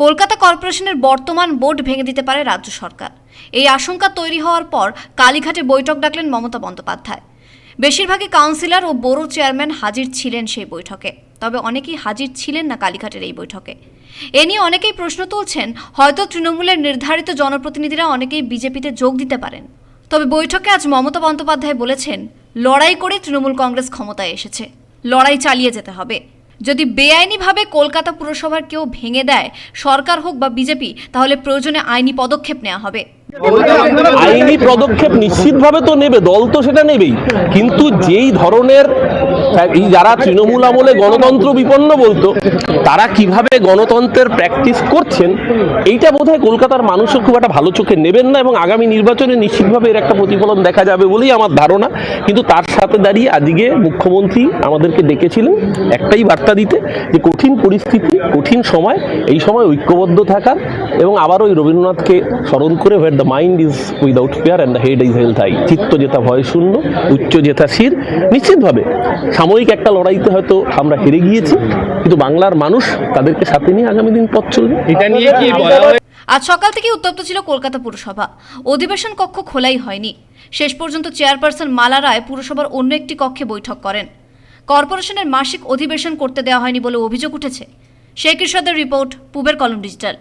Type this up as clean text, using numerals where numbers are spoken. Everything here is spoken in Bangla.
কলকাতা কর্পোরেশনের বর্তমান বোর্ড ভেঙে দিতে পারে রাজ্য সরকার। এই আশঙ্কা তৈরি হওয়ার পর কালীঘাটে বৈঠক ডাকলেন মমতা বন্দ্যোপাধ্যায়। বেশিরভাগই কাউন্সিলর ও বোরো চেয়ারম্যান হাজির ছিলেন সেই বৈঠকে, তবে অনেকেই হাজির ছিলেন না কালীঘাটের এই বৈঠকে। এ নিয়ে অনেকেই প্রশ্ন তুলছেন, হয়তো তৃণমূলের নির্ধারিত জনপ্রতিনিধিরা অনেকেই বিজেপিতে যোগ দিতে পারেন। তবে বৈঠকে আজ মমতা বন্দ্যোপাধ্যায় বলেছেন, লড়াই করে তৃণমূল কংগ্রেস ক্ষমতায় এসেছে, লড়াই চালিয়ে যেতে হবে। যদি বেআইনিভাবে কলকাতা পুরসভার কেউ ভেঙে দেয়, সরকার হোক বা বিজেপি, তাহলে প্রয়োজনে আইনি পদক্ষেপ নেওয়া হবে। আইনি পদক্ষেপ নিশ্চিতভাবে তো নেবে, দল তো সেটা নেবেই, কিন্তু যেই ধরনের যারা তৃণমূল আমলে গণতন্ত্র বিপন্ন বলতো, তারা কিভাবে গণতন্ত্রের প্র্যাকটিস করছেন, এইটা বোধহয় কলকাতার মানুষও খুব একটা ভালো চোখে নেবেন না, এবং আগামী নির্বাচনে নিশ্চিতভাবে এর একটা প্রতিফলন দেখা যাবে বলেই আমার ধারণা। কিন্তু তার সাথে দাঁড়িয়ে আজকে মুখ্যমন্ত্রী আমাদেরকে ডেকেছিলেন একটাই বার্তা দিতে, যে কঠিন পরিস্থিতি, কঠিন সময়, এই সময় ঐক্যবদ্ধ থাকার, এবং আবার ওই রবীন্দ্রনাথকে স্মরণ করে, where the mind is without fear and the head is held high, চিত্ত যেথা ভয় শূন্য, উচ্চ যেথা শির। নিশ্চিতভাবে সাময়িক একটা লড়াইতে হয়তো আমরা হেরে গিয়েছি, কিন্তু বাংলার মানুষ তাদেরকে সাথে নিয়ে আগামী দিন পথ চলবে। এটা নিয়ে কি বলা হয়? আজ সকাল থেকে উত্তপ্ত ছিল কলকাতা পুরসভা। অধিবেশন কক্ষ খোলাই হয়নি। শেষ পর্যন্ত চেয়ারপারসন মালা রায় পুরসভার অন্য একটি কক্ষে বৈঠক করেন। কর্পোরেশনের মাসিক অধিবেশন করতে দেওয়া হয়নি বলে অভিযোগ উঠেছে। শেখ ইরশাদের রিপোর্ট, পূবের কলম ডিজিটাল।